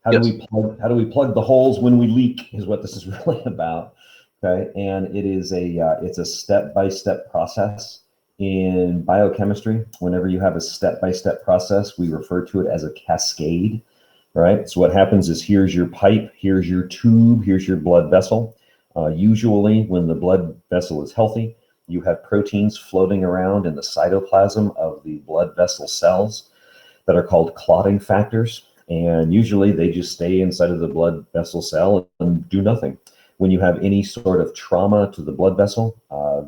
How do we plug the holes when we leak is what this is really about. Okay, and it is it's a step-by-step process in biochemistry. Whenever you have a step-by-step process, we refer to it as a cascade. Right. So what happens is here's your pipe, here's your tube, here's your blood vessel. Usually, when the blood vessel is healthy, you have proteins floating around in the cytoplasm of the blood vessel cells that are called clotting factors. And usually they just stay inside of the blood vessel cell and do nothing. When you have any sort of trauma to the blood vessel,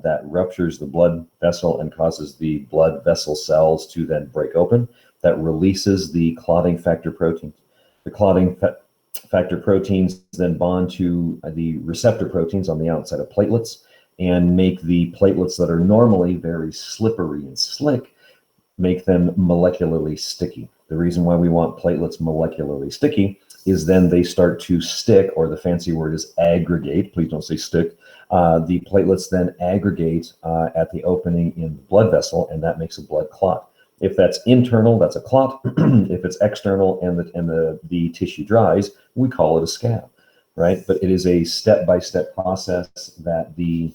that ruptures the blood vessel and causes the blood vessel cells to then break open, that releases the clotting factor proteins. The clotting factor proteins then bond to the receptor proteins on the outside of platelets and make the platelets that are normally very slippery and slick, make them molecularly sticky. The reason why we want platelets molecularly sticky is then they start to stick, or the fancy word is aggregate. Please don't say stick. The platelets then aggregate at the opening in the blood vessel, and that makes a blood clot. If that's internal, that's a clot. If it's external and the tissue dries, we call it a scab, right? But it is a step-by-step process that the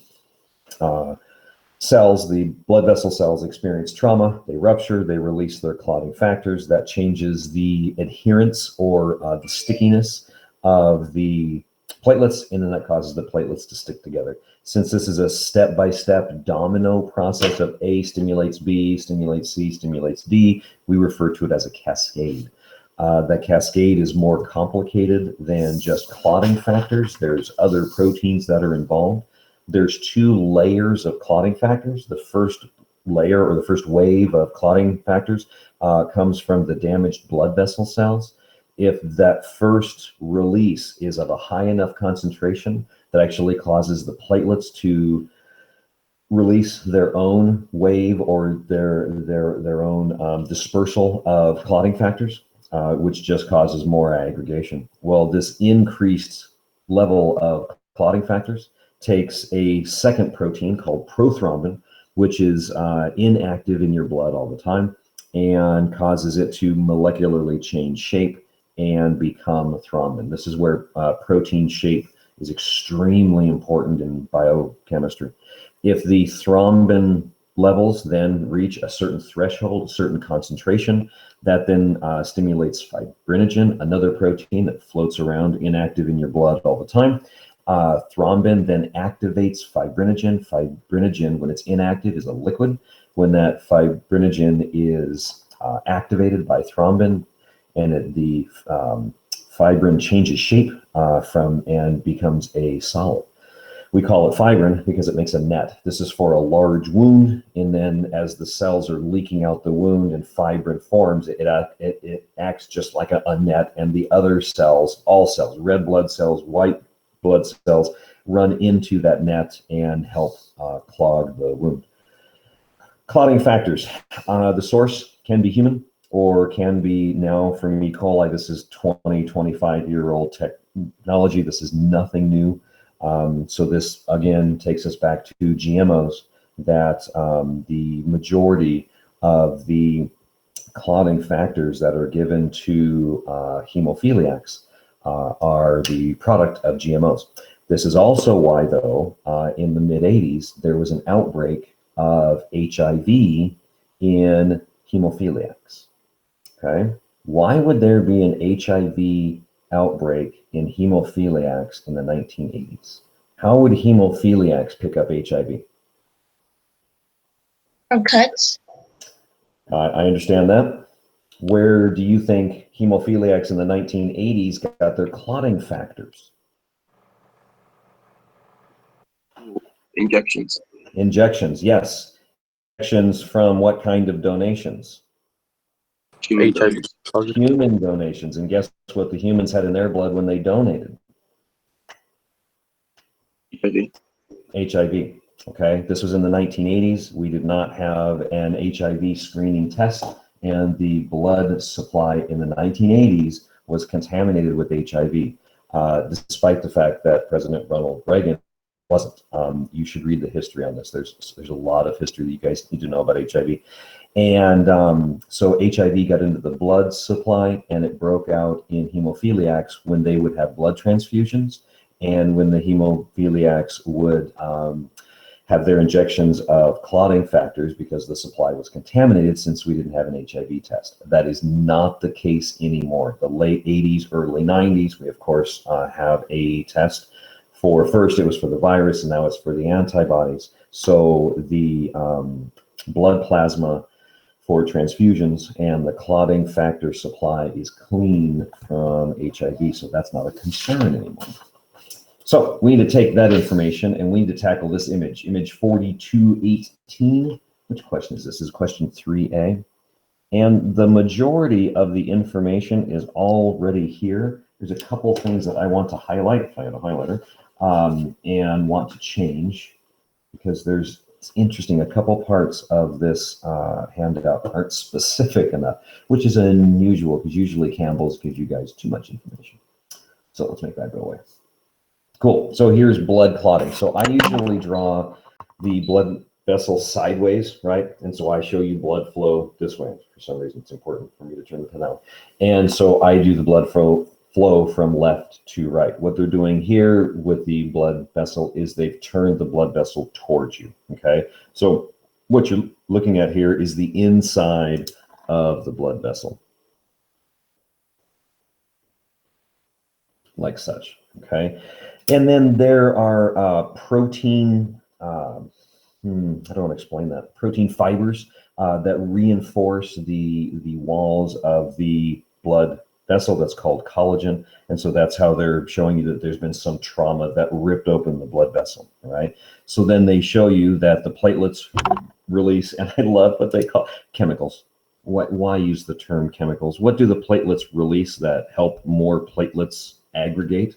cells, the blood vessel cells, experience trauma, they rupture, they release their clotting factors. That changes the adherence or the stickiness of the platelets, and then that causes the platelets to stick together. Since this is a step-by-step domino process of A stimulates B, stimulates C, stimulates D, we refer to it as a cascade. That cascade is more complicated than just clotting factors. There's other proteins that are involved. There's two layers of clotting factors. The first layer, or the first wave of clotting factors, comes from the damaged blood vessel cells. If that first release is of a high enough concentration, that actually causes the platelets to release their own wave or their own dispersal of clotting factors, which just causes more aggregation. Well, this increased level of clotting factors takes a second protein called prothrombin, which is inactive in your blood all the time, and causes it to molecularly change shape and become thrombin. This is where protein shape is extremely important in biochemistry. If the thrombin levels then reach a certain threshold, a certain concentration, that then stimulates fibrinogen, another protein that floats around inactive in your blood all the time. Thrombin then activates fibrinogen. Fibrinogen, when it's inactive, is a liquid. When that fibrinogen is activated by thrombin, and the fibrin changes shape and becomes a solid. We call it fibrin because it makes a net. This is for a large wound, and then as the cells are leaking out the wound and fibrin forms, it acts just like a net, and the other cells, all cells, red blood cells, white blood cells, run into that net and help clog the wound. Clotting factors. The source can be human, or can be, now from E. coli. This is 25-year-old technology. This is nothing new. So this, again, takes us back to GMOs, that the majority of the clotting factors that are given to hemophiliacs are the product of GMOs. This is also why, though, in the mid-'80s, there was an outbreak of HIV in hemophiliacs. Okay, why would there be an HIV outbreak in hemophiliacs in the 1980s? How would hemophiliacs pick up HIV? From cuts. I understand that. Where do you think hemophiliacs in the 1980s got their clotting factors? Injections. Injections, yes. Injections from what kind of donations? Human Human donations. And guess what the humans had in their blood when they donated? HIV. HIV. Okay, this was in the 1980s. We did not have an HIV screening test, and the blood supply in the 1980s was contaminated with HIV, despite the fact that President Ronald Reagan wasn't. You should read the history on this. There's a lot of history that you guys need to know about HIV. And so HIV got into the blood supply, and it broke out in hemophiliacs when they would have blood transfusions, and when the hemophiliacs would have their injections of clotting factors because the supply was contaminated since we didn't have an HIV test. That is not the case anymore. The late 80s, early 90s, we of course have a test for, first it was for the virus, and now it's for the antibodies. So the blood plasma for transfusions and the clotting factor supply is clean from HIV, so that's not a concern anymore. So we need to take that information and we need to tackle this image 4218. Which question is this? This is question 3a. And the majority of the information is already here. There's a couple things that I want to highlight, if I have a highlighter, and want to change, because it's interesting, a couple parts of this handout aren't specific enough, which is unusual because usually Campbell's gives you guys too much information. So let's make that go away. Cool. So here's blood clotting. So I usually draw the blood vessel sideways, right? And so I show you blood flow this way. For some reason, it's important for me to turn the pen out. And so I do the blood flow from left to right. What they're doing here with the blood vessel is they've turned the blood vessel towards you, okay? So what you're looking at here is the inside of the blood vessel, like such, okay? And then there are protein, I don't want to explain that, protein fibers that reinforce the walls of the blood vessel. That's called collagen. And so that's how they're showing you that there's been some trauma that ripped open the blood vessel, right? So then they show you that the platelets release, and I love what they call chemicals. Why use the term chemicals? What do the platelets release that help more platelets aggregate?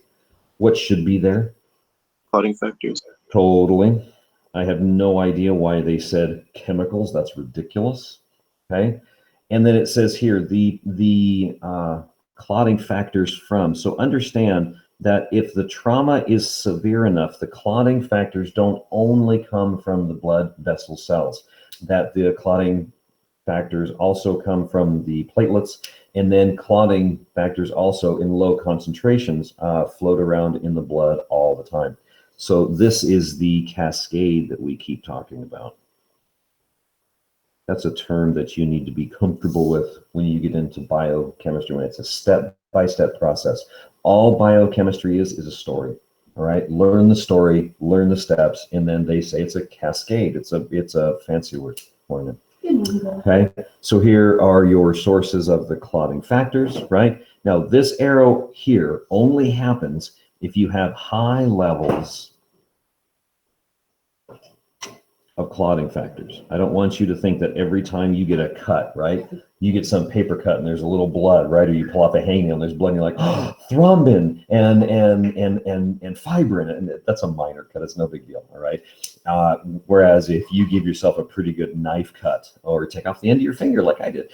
What should be there? Clotting factors. Totally. I have no idea why they said chemicals. That's ridiculous. Okay. And then it says here, the clotting factors from. So understand that if the trauma is severe enough, the clotting factors don't only come from the blood vessel cells, that the clotting factors also come from the platelets, and then clotting factors also in low concentrations float around in the blood all the time. So this is the cascade that we keep talking about. That's a term that you need to be comfortable with when you get into biochemistry, when it's a step-by-step process. All biochemistry is a story. All right, learn the story, learn the steps, and then they say it's a cascade. It's a fancy word for it. Okay, so here are your sources of the clotting factors, right? Now, this arrow here only happens if you have high levels of clotting factors. I don't want you to think that every time you get a cut, right? You get some paper cut and there's a little blood, right? Or you pull off a hangnail and there's blood and you're like, oh, thrombin and fibrin. And that's a minor cut. It's no big deal, all right? Whereas if you give yourself a pretty good knife cut or take off the end of your finger like I did,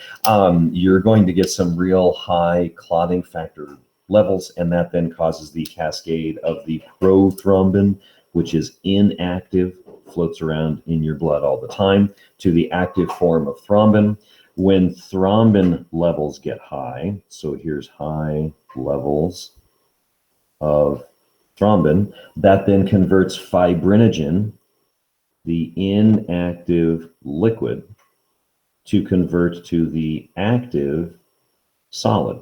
you're going to get some real high clotting factor levels, and that then causes the cascade of the prothrombin, which is inactive, floats around in your blood all the time, to the active form of thrombin. When thrombin levels get high, so here's high levels of thrombin, that then converts fibrinogen, the inactive liquid, to convert to the active solid.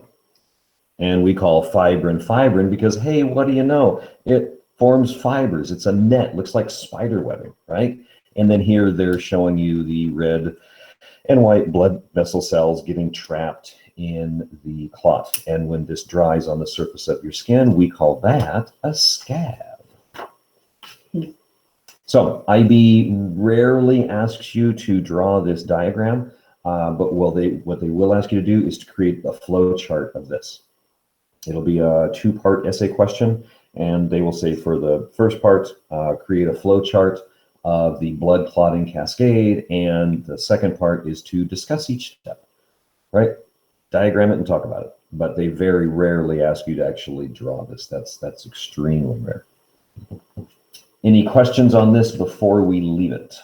And we call fibrin because, hey, what do you know? It forms fibers. It's a net, looks like spider webbing, right? And then here they're showing you the red and white blood vessel cells getting trapped in the clot. And when this dries on the surface of your skin, we call that a scab. So IB rarely asks you to draw this diagram, but what they will ask you to do is to create a flow chart of this. It'll be a two-part essay question, and they will say for the first part, create a flow chart of the blood clotting cascade, and the second part is to discuss each step, right? Diagram it and talk about it. But they very rarely ask you to actually draw this. That's extremely rare. Any questions on this before we leave it?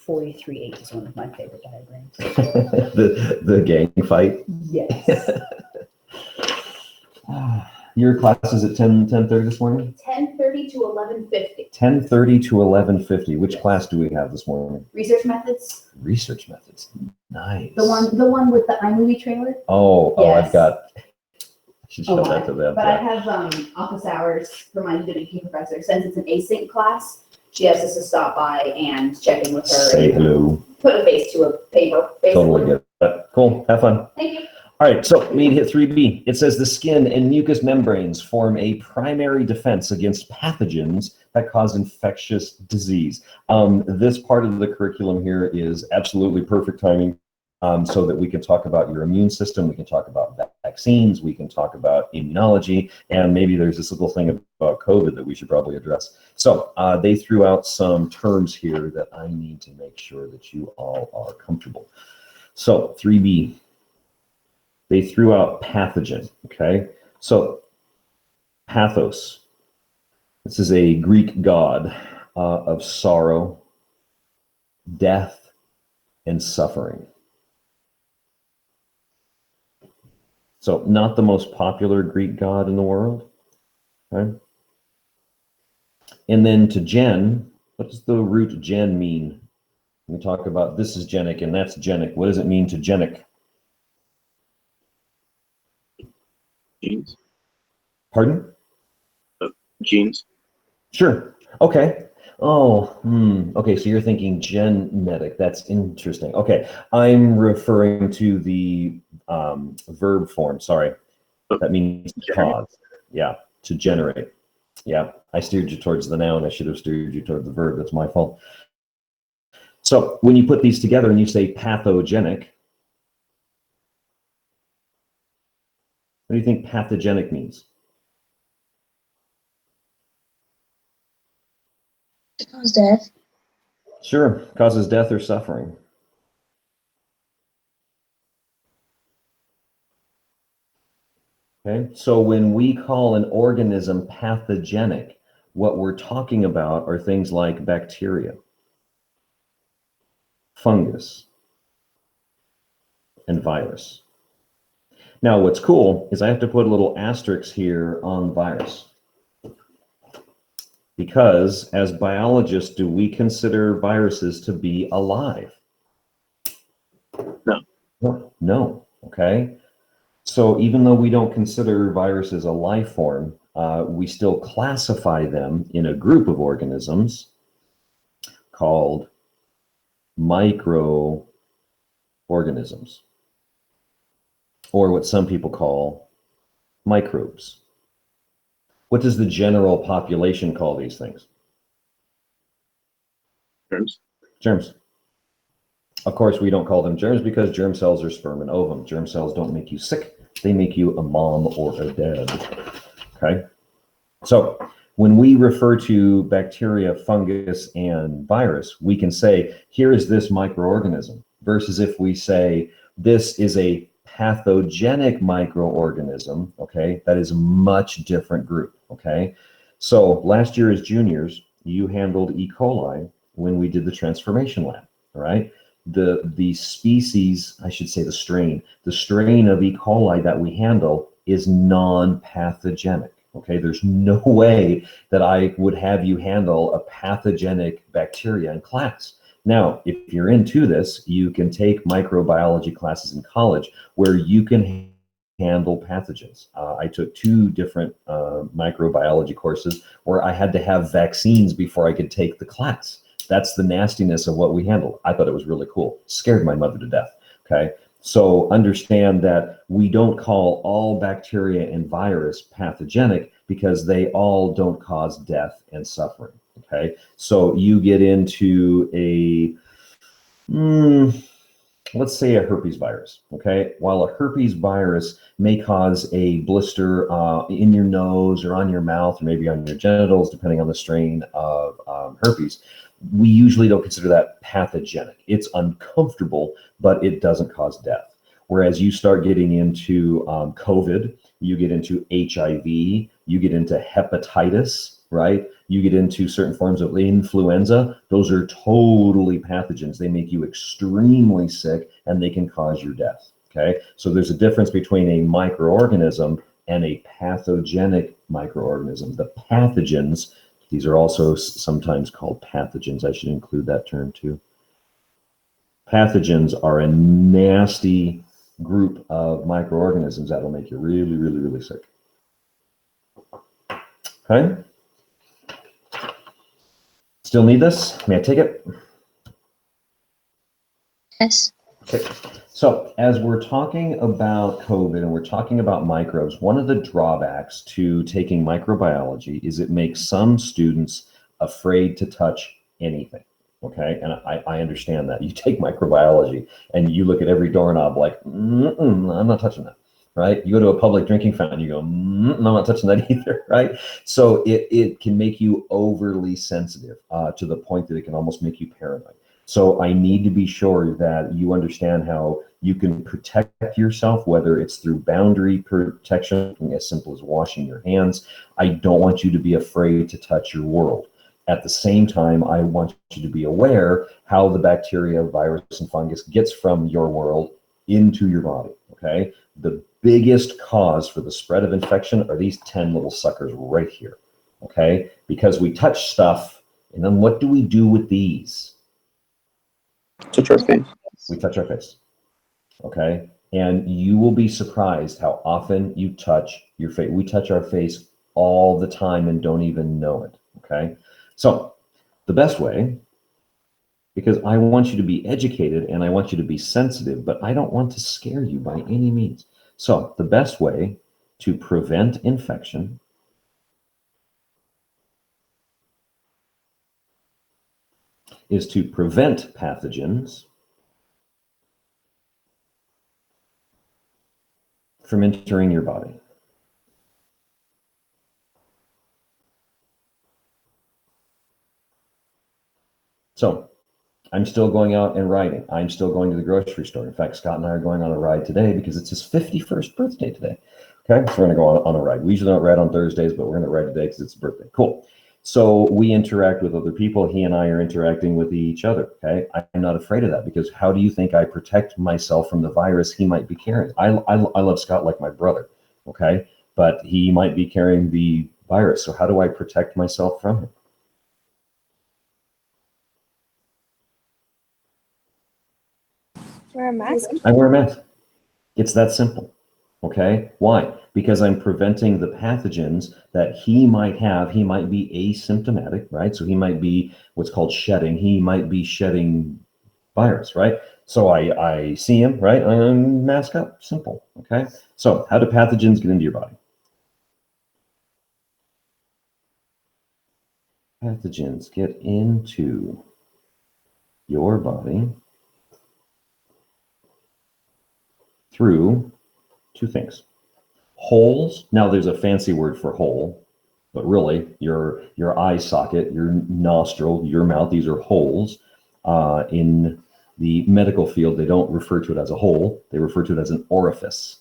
43-8 is one of my favorite diagrams. the gang fight. Yes. Your class is at 10:30 this morning? 10:30 to 11:50. 10:30 to 11:50. Which class do we have this morning? Research methods. Research methods. Nice. The one with the iMovie trailer. Oh, Yes. I've got. I should show that to them. But I have office hours for my UWP professor. Since it's an async class, she asks us to stop by and check in with her. Say and hello. put a face to a paper. Basically. Totally get it. Cool. Have fun. Thank you. All right, so we need to hit 3B. It says the skin and mucous membranes form a primary defense against pathogens that cause infectious disease. This part of the curriculum here is absolutely perfect timing so that we can talk about your immune system, we can talk about vaccines, we can talk about immunology, and maybe there's this little thing about COVID that we should probably address. So they threw out some terms here that I need to make sure that you all are comfortable. So 3B. They threw out pathogen, okay? So pathos, this is a Greek god of sorrow, death, and suffering. So not the most popular Greek god in the world, okay? And then to gen, what does the root gen mean? We talk about this is genic and that's genic. What does it mean to genic? Genes. Pardon? Genes. Sure. Okay. Oh, okay. So you're thinking genetic. That's interesting. Okay. I'm referring to the verb form. Sorry. That means to cause. Yeah. To generate. Yeah. I steered you towards the noun. I should have steered you toward the verb. That's my fault. So when you put these together and you say pathogenic, what do you think pathogenic means? To cause death. Sure, causes death or suffering. Okay, so when we call an organism pathogenic, what we're talking about are things like bacteria, fungus, and virus. Now, what's cool is I have to put a little asterisk here on virus. Because as biologists, do we consider viruses to be alive? No. No, okay? So even though we don't consider viruses a life form, we still classify them in a group of organisms called microorganisms, or what some people call microbes. What does the general population call these things? Germs. Germs. Of course, we don't call them germs because germ cells are sperm and ovum. Germ cells don't make you sick. They make you a mom or a dad. Okay? So when we refer to bacteria, fungus, and virus, we can say, here is this microorganism, versus if we say, this is a pathogenic microorganism, okay? That is a much different group, okay? So last year as juniors, you handled E. coli when we did the transformation lab, all right? The species, I should say the strain of E. coli that we handle is non-pathogenic, okay? There's no way that I would have you handle a pathogenic bacteria in class. Now, if you're into this, you can take microbiology classes in college where you can handle pathogens. I took 2 different microbiology courses where I had to have vaccines before I could take the class. That's the nastiness of what we handle. I thought it was really cool. Scared my mother to death, okay? So understand that we don't call all bacteria and virus pathogenic because they all don't cause death and suffering. Okay, so you get into a, let's say a herpes virus, okay? While a herpes virus may cause a blister in your nose or on your mouth or maybe on your genitals, depending on the strain of herpes, we usually don't consider that pathogenic. It's uncomfortable, but it doesn't cause death. Whereas you start getting into COVID, you get into HIV, you get into hepatitis, right? You get into certain forms of influenza, those are totally pathogens. They make you extremely sick and they can cause your death, okay? So there's a difference between a microorganism and a pathogenic microorganism. The pathogens, these are also sometimes called pathogens. I should include that term too. Pathogens are a nasty group of microorganisms that will make you really, really, really sick. Okay? Still need this? May I take it? Yes. Okay. So as we're talking about COVID and we're talking about microbes, one of the drawbacks to taking microbiology is it makes some students afraid to touch anything. Okay, and I understand that. You take microbiology and you look at every doorknob like, I'm not touching that, right? You go to a public drinking fountain, you go, I'm not touching that either, right? So it can make you overly sensitive to the point that it can almost make you paranoid. So I need to be sure that you understand how you can protect yourself, whether it's through boundary protection, as simple as washing your hands. I don't want you to be afraid to touch your world. At the same time, I want you to be aware how the bacteria, virus, and fungus gets from your world into your body, okay? The biggest cause for the spread of infection are these 10 little suckers right here, okay? Because we touch stuff, and then what do we do with these? Touch our face. We touch our face, okay? And you will be surprised how often you touch your face. We touch our face all the time and don't even know it, okay? So the best way, because I want you to be educated and I want you to be sensitive, but I don't want to scare you by any means. So the best way to prevent infection is to prevent pathogens from entering your body. So I'm still going out and riding. I'm still going to the grocery store. In fact, Scott and I are going on a ride today because it's his 51st birthday today. Okay, so we're going to go on a ride. We usually don't ride on Thursdays, but we're going to ride today because it's his birthday. Cool. So we interact with other people. He and I are interacting with each other. Okay, I'm not afraid of that because how do you think I protect myself from the virus he might be carrying? I love Scott like my brother. Okay, but he might be carrying the virus. So how do I protect myself from him? Wear a mask. I wear a mask. It's that simple. Okay. Why? Because I'm preventing the pathogens that he might have. He might be asymptomatic, right? So he might be what's called shedding. He might be shedding virus, right? So I see him, right? I mask up. Simple. Okay. So how do pathogens get into your body? Pathogens get into your body through two things. Holes. Now there's a fancy word for hole, but really your eye socket, your nostril, your mouth, these are holes. In the medical field, they don't refer to it as a hole. They refer to it as an orifice.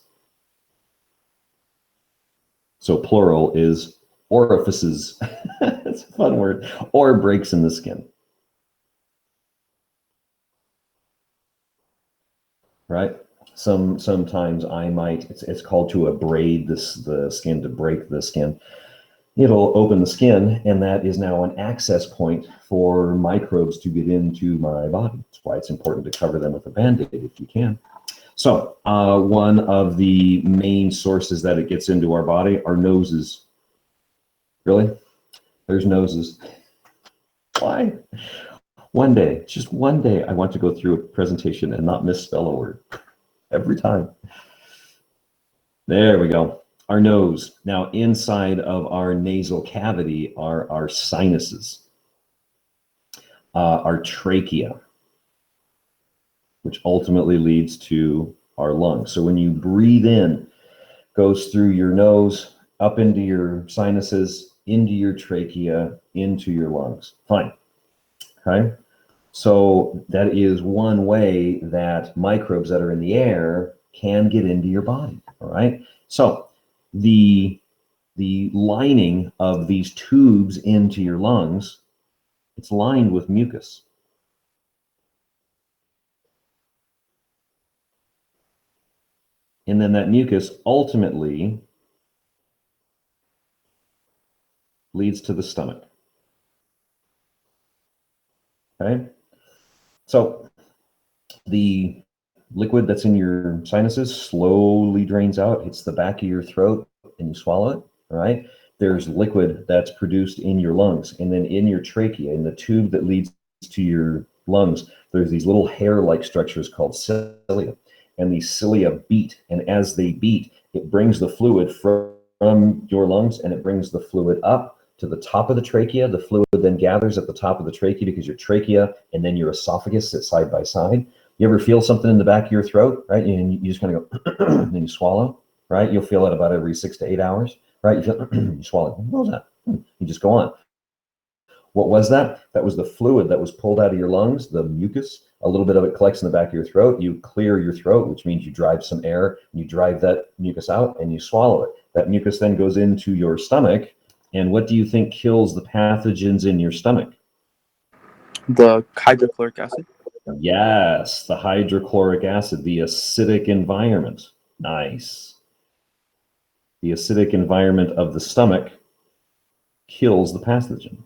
So plural is orifices. It's a fun word. Or breaks in the skin. Right? Sometimes I might, it's called to abrade the skin, to break the skin. It'll open the skin, and that is now an access point for microbes to get into my body. That's why it's important to cover them with a Band-Aid if you can. So one of the main sources that it gets into our body are noses. Really? There's noses. Why? One day, just one day, I want to go through a presentation and not misspell a word. Every time. There we go. Our nose. Now, inside of our nasal cavity are our sinuses, our trachea, which ultimately leads to our lungs. So when you breathe in, goes through your nose, up into your sinuses, into your trachea, into your lungs. Fine. Okay. So that is one way that microbes that are in the air can get into your body. All right. So the the lining of these tubes into your lungs, it's lined with mucus. And then that mucus ultimately leads to the stomach. Okay? So the liquid that's in your sinuses slowly drains out, hits the back of your throat, and you swallow it, all right? There's liquid that's produced in your lungs, and then in your trachea, in the tube that leads to your lungs, there's these little hair-like structures called cilia, and these cilia beat, and as they beat, it brings the fluid from your lungs, and it brings the fluid up to the top of the trachea. The fluid then gathers at the top of the trachea because your trachea and then your esophagus sit side by side. You ever feel something in the back of your throat, right? And you just kind of go, and then you swallow, right? You'll feel it about every 6 to 8 hours, right? You feel, you swallow. What was that? You just go on. What was that? That was the fluid that was pulled out of your lungs, the mucus. A little bit of it collects in the back of your throat. You clear your throat, which means you drive some air. You drive that mucus out and you swallow it. That mucus then goes into your stomach. And what do you think kills the pathogens in your stomach? The hydrochloric acid. Yes, the hydrochloric acid, the acidic environment. Nice. The acidic environment of the stomach kills the pathogen.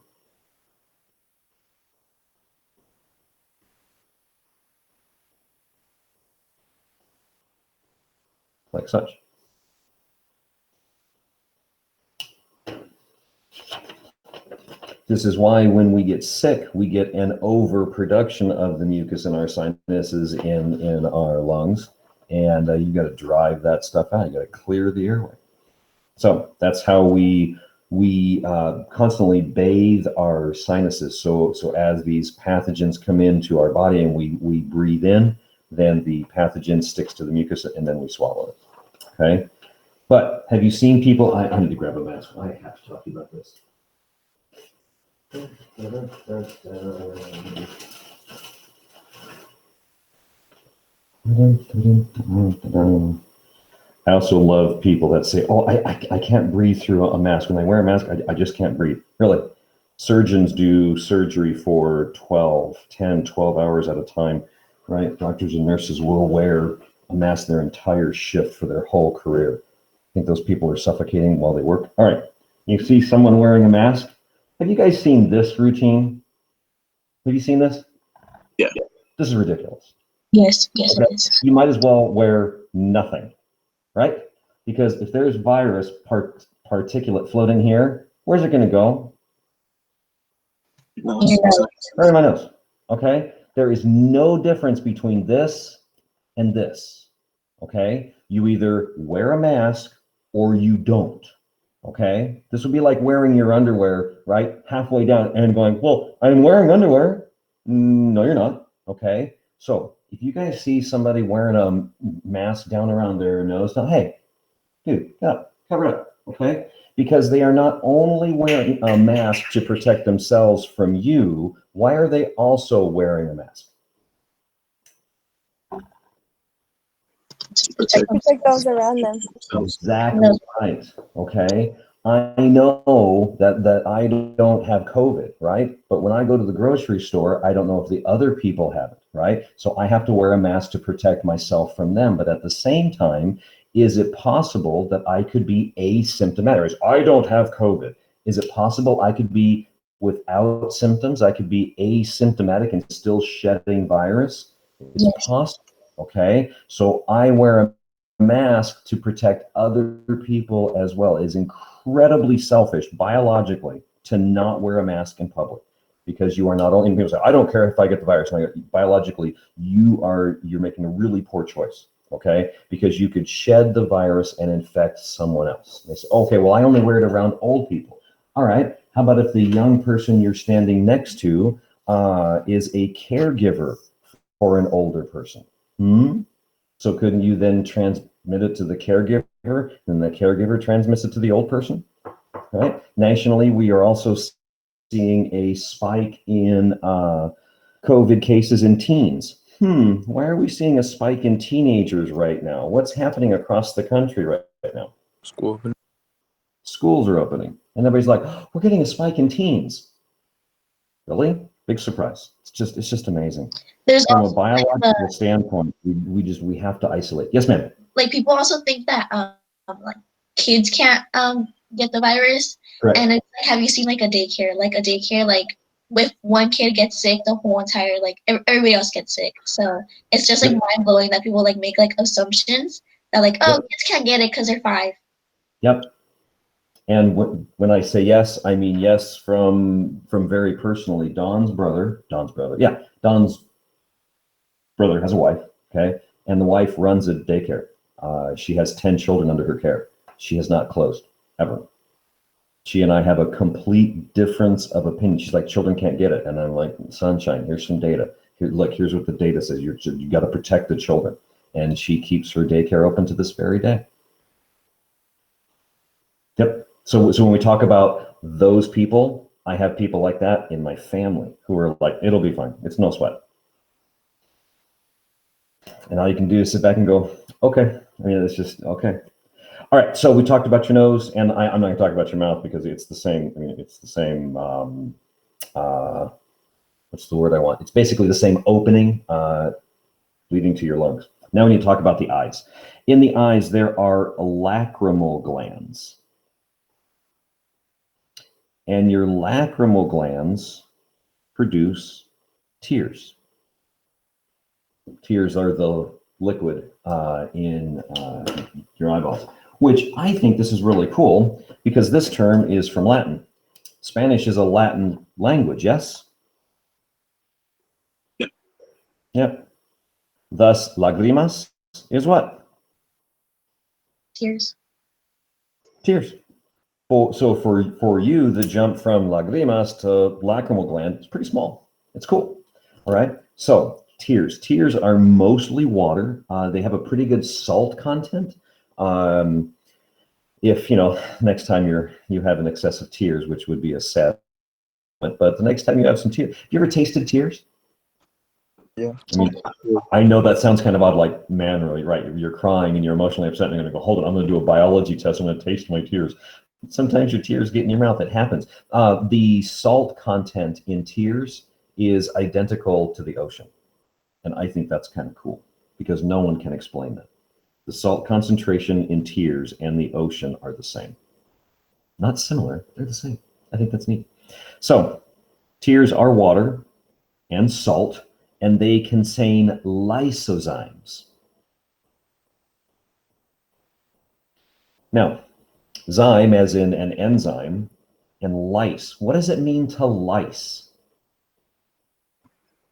Like such. This is why when we get sick, we get an overproduction of the mucus in our sinuses, in our lungs, and you got to drive that stuff out. You got to clear the airway. So that's how we constantly bathe our sinuses. So as these pathogens come into our body and we breathe in, then the pathogen sticks to the mucus and then we swallow it. Okay. But have you seen people? I need to grab a mask. I have to talk to you about this. I also love people that say, oh, I can't breathe through a mask. When I wear a mask, I just can't breathe. Really, surgeons do surgery for 10, 12 hours at a time, right? Doctors and nurses will wear a mask their entire shift for their whole career. I think those people are suffocating while they work. All right, you see someone wearing a mask. Have you guys seen this routine? Have you seen this? Yeah. This is ridiculous. Yes, Okay. it is. You might as well wear nothing, right? Because if there's virus particulate floating here, where's it going to go? No. Right in my nose. Okay. There is no difference between this and this. Okay. You either wear a mask or you don't. Okay. This would be like wearing your underwear, right? Halfway down and going, well, I'm wearing underwear. No, you're not. Okay. So if you guys see somebody wearing a mask down around their nose, now, hey, dude, yeah, cover it up. Okay. Because they are not only wearing a mask to protect themselves from you, why are they also wearing a mask? Protect those around them. Exactly right. Okay. I know that I don't have COVID, right? But when I go to the grocery store, I don't know if the other people have it, right? So I have to wear a mask to protect myself from them. But at the same time, is it possible that I could be asymptomatic? I don't have COVID. Is it possible I could be without symptoms? I could be asymptomatic and still shedding virus? It's possible. Okay. So I wear a mask to protect other people as well. It is incredibly selfish biologically to not wear a mask in public, because you are not only, people say, I don't care if I get the virus. Biologically, you're making a really poor choice. Okay, because you could shed the virus and infect someone else. They say, okay, well, I only wear it around old people. All right, how about if the young person you're standing next to is a caregiver for an older person? So couldn't you then transmit it to the caregiver, and the caregiver transmits it to the old person? Right? Nationally, we are also seeing a spike in COVID cases in teens. Why are we seeing a spike in teenagers right now? What's happening across the country right now? School opening. Schools are opening. And everybody's like, oh, we're getting a spike in teens. Really? Big surprise. It's just amazing. There's From a also biological standpoint, we have to isolate. Yes, ma'am. like people also think that like kids can't get the virus. Correct. And it's like, have you seen like a daycare? Like a daycare, like if one kid gets sick, the whole entire like everybody else gets sick. So it's just like mind blowing that people like make like assumptions that like, oh, kids can't get it because they're 5. Yep. And when I say yes, I mean yes from very personally. Don's brother has a wife, okay? And the wife runs a daycare. She has 10 children under her care. She has not closed, ever. She and I have a complete difference of opinion. She's like, children can't get it. And I'm like, sunshine, here's some data. Here, look, here's what the data says. You got to protect the children. And she keeps her daycare open to this very day. Yep. So when we talk about those people, I have people like that in my family who are like, it'll be fine. It's no sweat. And all you can do is sit back and go, okay. I mean, it's just, okay. All right. So we talked about your nose, and I'm not going to talk about your mouth because it's the same. I mean, it's the same. What's the word I want? It's basically the same opening leading to your lungs. Now we need to talk about the eyes. In the eyes, there are lacrimal glands. And your lacrimal glands produce tears. Tears are the liquid in your eyeballs, which I think this is really cool because this term is from Latin. Spanish is a Latin language, yes? Yep. Yep. Thus, lagrimas is what? Tears. Tears. So for you, the jump from lagrimas to lacrimal gland is pretty small. It's cool. All right. So tears. Tears are mostly water. They have a pretty good salt content. If next time you have an excess of tears, which would be a sad moment, but the next time you have some tears, you ever tasted tears? Yeah. I mean, I know that sounds kind of odd, like, man, really, right? You're crying and you're emotionally upset, and you're going to go, hold on, I'm going to do a biology test. I'm going to taste my tears. Sometimes your tears get in your mouth. It happens. The salt content in tears is identical to the ocean. And I think that's kind of cool because no one can explain that. The salt concentration in tears and the ocean are the same. Not similar, they're the same. I think that's neat. So tears are water and salt, and they contain lysozymes. Now, zyme as in an enzyme, and lyse. What does it mean to lyse?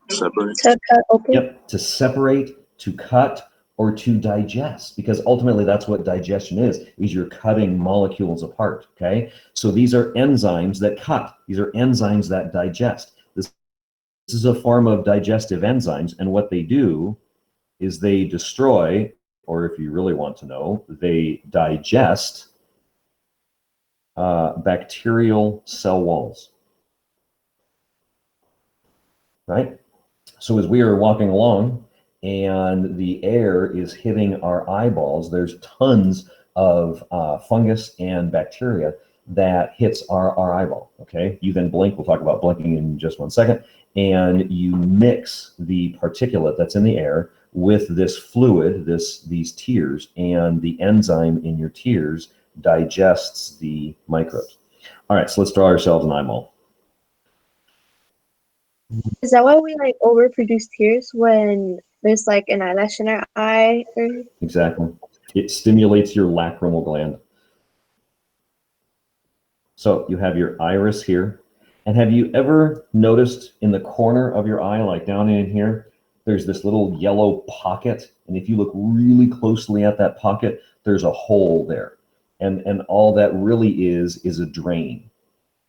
Separate. To cut open. Yep, to separate, to cut, or to digest, because ultimately that's what digestion is you're cutting molecules apart, okay? So these are enzymes that cut. These are enzymes that digest. This is a form of digestive enzymes, and what they do is they destroy, or if you really want to know, they digest bacterial cell walls, right? So as we are walking along and the air is hitting our eyeballs, there's tons of fungus and bacteria that hits our eyeball, okay? You then blink, we'll talk about blinking in just one second, and you mix the particulate that's in the air with this fluid, these tears, and the enzyme in your tears digests the microbes. All right, so let's draw ourselves an eyeball. Is that why we like overproduce tears when there's like an eyelash in our eye? Or... Exactly. It stimulates your lacrimal gland. So you have your iris here. And have you ever noticed in the corner of your eye, like down in here, there's this little yellow pocket? And if you look really closely at that pocket, there's a hole there. And all that really is a drain,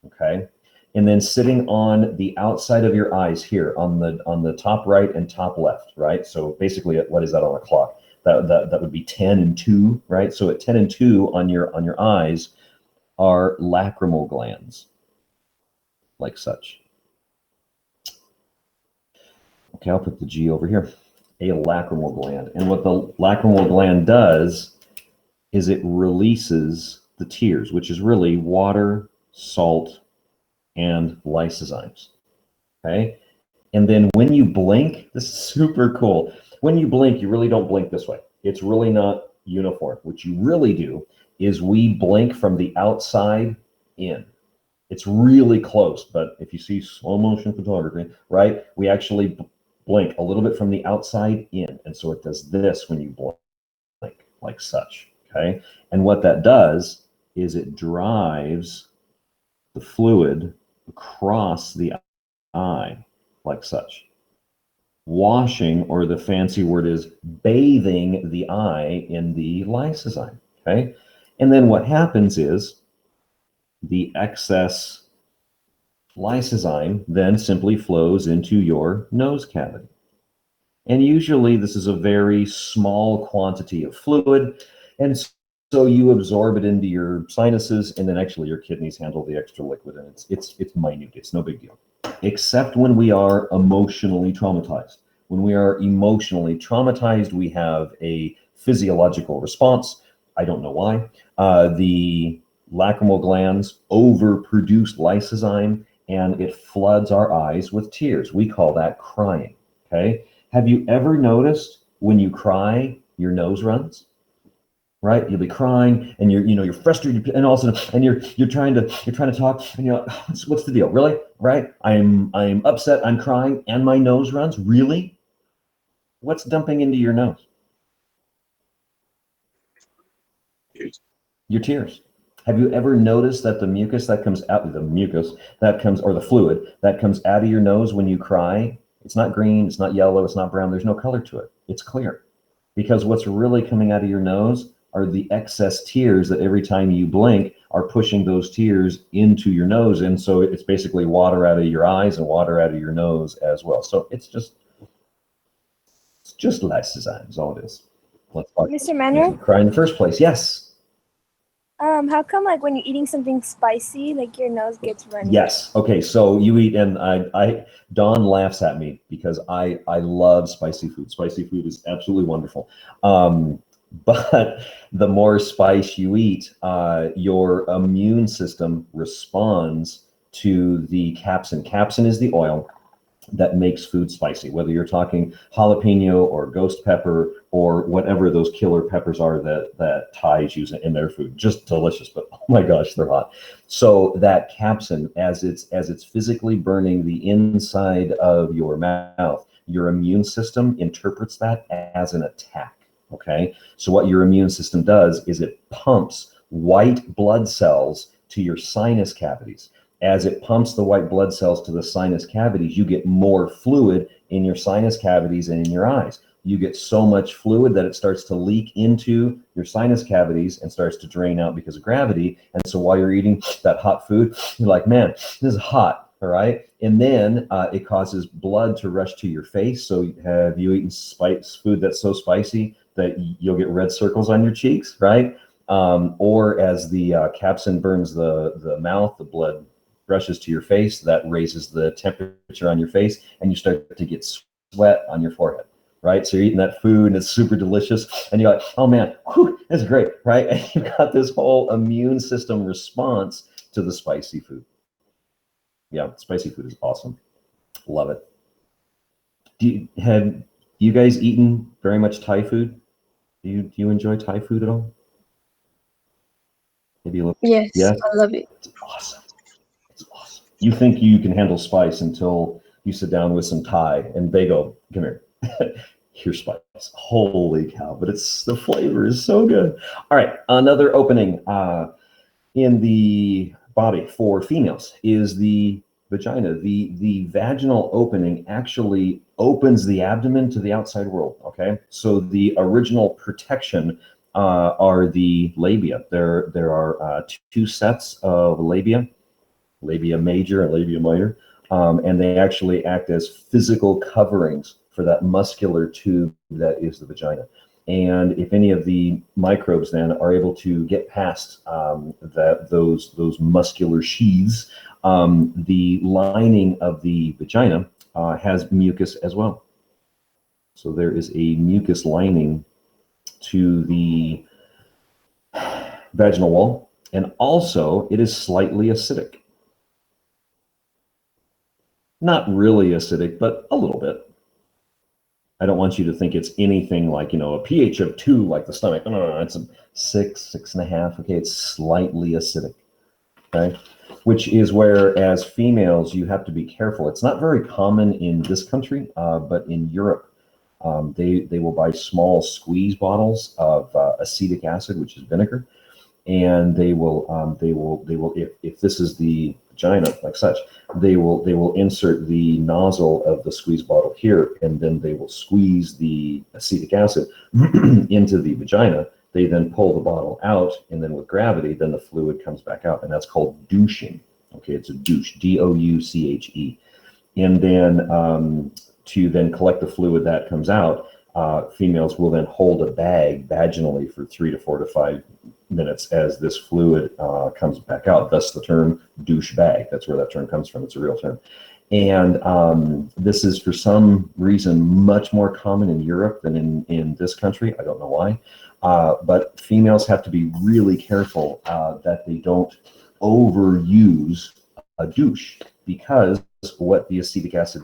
okay? And then sitting on the outside of your eyes here, on the top right and top left, right? So basically, what is that on a clock? That would be 10 and 2, right? So at 10 and 2 on your eyes are lacrimal glands, like such. Okay, I'll put the G over here. A lacrimal gland. And what the lacrimal gland does is it releases the tears, which is really water, salt, and lysozymes. Okay. And then when you blink, this is super cool. When you blink, you really don't blink this way. It's really not uniform. What you really do is we blink from the outside in. It's really close, but if you see slow motion photography, right, we actually blink a little bit from the outside in. And so it does this when you blink, like such, okay? And what that does is it drives the fluid across the eye, like such. Washing, or the fancy word is bathing the eye in the lysozyme, okay? And then what happens is the excess lysozyme then simply flows into your nose cavity. And usually this is a very small quantity of fluid, and so you absorb it into your sinuses, and then actually your kidneys handle the extra liquid, and it's minute, it's no big deal. Except when we are emotionally traumatized. When we are emotionally traumatized, we have a physiological response. I don't know why. The lacrimal glands overproduce lysozyme, and it floods our eyes with tears. We call that crying, okay? Have you ever noticed when you cry, your nose runs? Right? You'll be crying and you're frustrated, and all of a sudden, and you're trying to talk, and you're like, oh, what's the deal? Really? Right? I'm upset, I'm crying, and my nose runs. Really? What's dumping into your nose? Your tears. Have you ever noticed that the mucus that comes out, or the fluid that comes out of your nose when you cry, it's not green, it's not yellow, it's not brown, there's no color to it. It's clear. Because what's really coming out of your nose are the excess tears that every time you blink are pushing those tears into your nose. And so it's basically water out of your eyes and water out of your nose as well. So it's just lysozyme is all it is. Let's talk. Mr. Manuel, Cry in the first place. Yes. how come like when you're eating something spicy, like your nose gets runny? Yes. Okay. So you eat, and Dawn laughs at me because I love spicy food. Spicy food is absolutely wonderful. But the more spice you eat, your immune system responds to the capsaicin. Capsaicin is the oil that makes food spicy, whether you're talking jalapeno or ghost pepper or whatever those killer peppers are that Thais use in their food. Just delicious, but oh my gosh, they're hot. So that capsaicin, as it's physically burning the inside of your mouth, your immune system interprets that as an attack. Okay, so what your immune system does is it pumps white blood cells to your sinus cavities. As it pumps the white blood cells to the sinus cavities, you get more fluid in your sinus cavities and in your eyes. You get so much fluid that it starts to leak into your sinus cavities and starts to drain out because of gravity. And so while you're eating that hot food, you're like, man, this is hot, all right? And then it causes blood to rush to your face. So have you eaten food that's so spicy that you'll get red circles on your cheeks, right? Or as the capsaicin burns the mouth, the blood rushes to your face, that raises the temperature on your face, and you start to get sweat on your forehead, right? So you're eating that food and it's super delicious, and you're like, oh man, whew, that's great, right? And you've got this whole immune system response to the spicy food. Yeah, spicy food is awesome. Love it. Have you guys eaten very much Thai food? Do you enjoy Thai food at all? Maybe a little. Yes, Yes? I love it. It's awesome. It's awesome. You think you can handle spice until you sit down with some Thai and they go, come here, here's spice. Holy cow, but the flavor is so good. All right, another opening in the body for females is the vagina. The vaginal opening actually opens the abdomen to the outside world, okay? So the original protection are the labia. There are two sets of labia major and labia minor, and they actually act as physical coverings for that muscular tube that is the vagina. And if any of the microbes then are able to get past those muscular sheaths, the lining of the vagina has mucus as well. So there is a mucus lining to the vaginal wall. And also, it is slightly acidic. Not really acidic, but a little bit. I don't want you to think it's anything like, a pH of 2, like the stomach. No, it's a 6, 6.5. Okay, it's slightly acidic. Okay, which is where, as females, you have to be careful. It's not very common in this country, but in Europe, they will buy small squeeze bottles of acetic acid, which is vinegar, and they will if this is the vagina like such, they will insert the nozzle of the squeeze bottle here, and then they will squeeze the acetic acid into the vagina. They then pull the bottle out, and then with gravity, then the fluid comes back out, and that's called douching. Okay, it's a douche, douche. And then to then collect the fluid that comes out, females will then hold a bag vaginally for 3 to 4 to 5 minutes as this fluid comes back out. Thus the term douche bag. That's where that term comes from. It's a real term. And this is, for some reason, much more common in Europe than in this country. I don't know why. But females have to be really careful that they don't overuse a douche, because what the acetic acid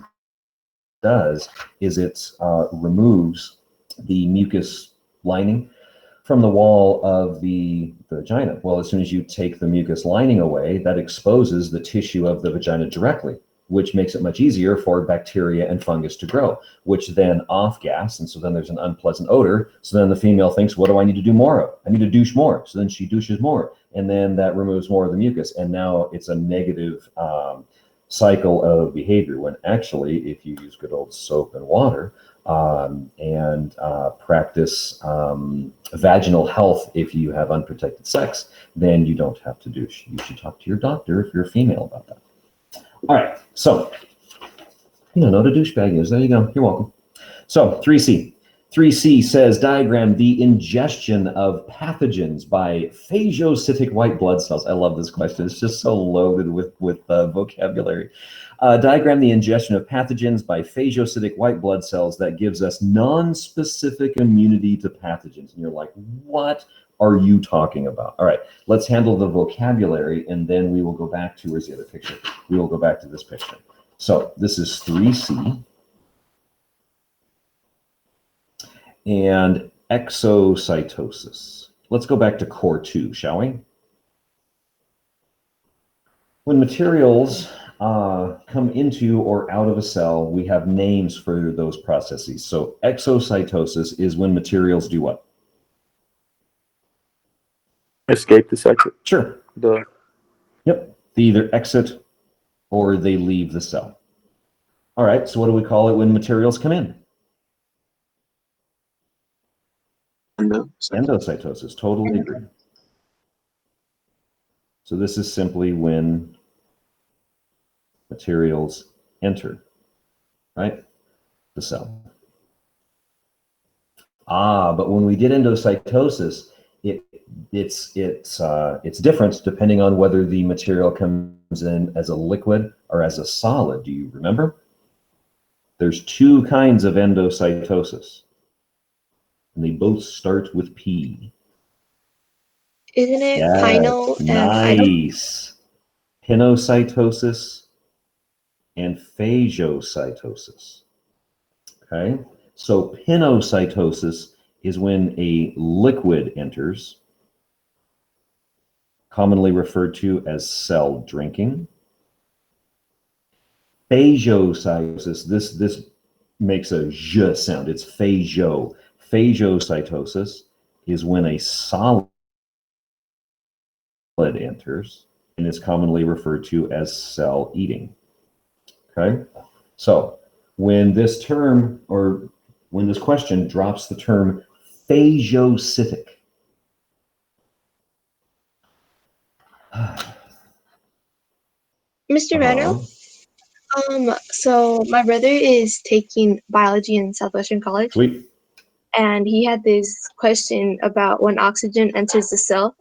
does is it removes the mucus lining from the wall of the vagina. Well, as soon as you take the mucus lining away, that exposes the tissue of the vagina directly, which makes it much easier for bacteria and fungus to grow, which then off-gas, and so then there's an unpleasant odor. So then the female thinks, what do I need to do more of? I need to douche more. So then she douches more, and then that removes more of the mucus, and now it's a negative cycle of behavior, when actually, if you use good old soap and water and practice vaginal health, if you have unprotected sex, then you don't have to douche. You should talk to your doctor if you're a female about that. All right, so you don't know what a douchebag is. There you go. You're welcome. So 3C. 3C says, diagram the ingestion of pathogens by phagocytic white blood cells. I love this question. It's just so loaded with vocabulary. Diagram the ingestion of pathogens by phagocytic white blood cells that gives us non-specific immunity to pathogens. And you're like, what are you talking about? All right, let's handle the vocabulary, and then we will go back to, where's the other picture? We will go back to this picture. So this is 3C. And exocytosis. Let's go back to core 2, shall we? When materials come into or out of a cell, we have names for those processes. So exocytosis is when materials do what? Escape the sector. Sure. Yep. They either exit or they leave the cell. All right, so what do we call it when materials come in? Endocytosis, totally agree. So this is simply when materials enter, right, the cell. But when we get endocytosis, it's different depending on whether the material comes in as a liquid or as a solid. Do you remember? There's 2 kinds of endocytosis, and they both start with P. Isn't it Yes, pinal and nice. Pinocytosis and phagocytosis. Okay, so pinocytosis is when a liquid enters, commonly referred to as cell drinking. Phagocytosis, this makes a j sound. It's phagio. Phagocytosis is when a solid enters, and is commonly referred to as cell eating. Okay, so when this term, or when this question drops the term phagocytic, Mr. Rano? So my brother is taking biology in Southwestern College. Sweet. And he had this question about when oxygen enters the cell.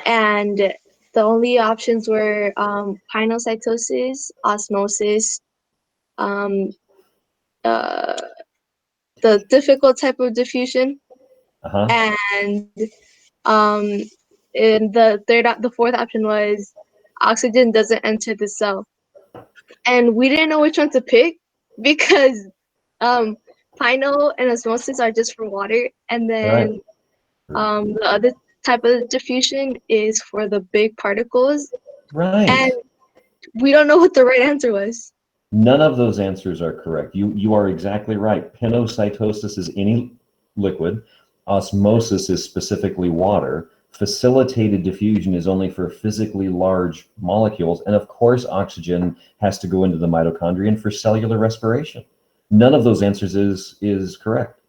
And the only options were pinocytosis, osmosis, the difficult type of diffusion, and And the fourth option was oxygen doesn't enter the cell. And we didn't know which one to pick because um, pino and osmosis are just for water, and then the other type of diffusion is for the big particles. Right. And we don't know what the right answer was. None of those answers are correct. You are exactly right. Pinocytosis is any liquid. Osmosis is specifically water. Facilitated diffusion is only for physically large molecules. And of course, oxygen has to go into the mitochondrion for cellular respiration. None of those answers is correct.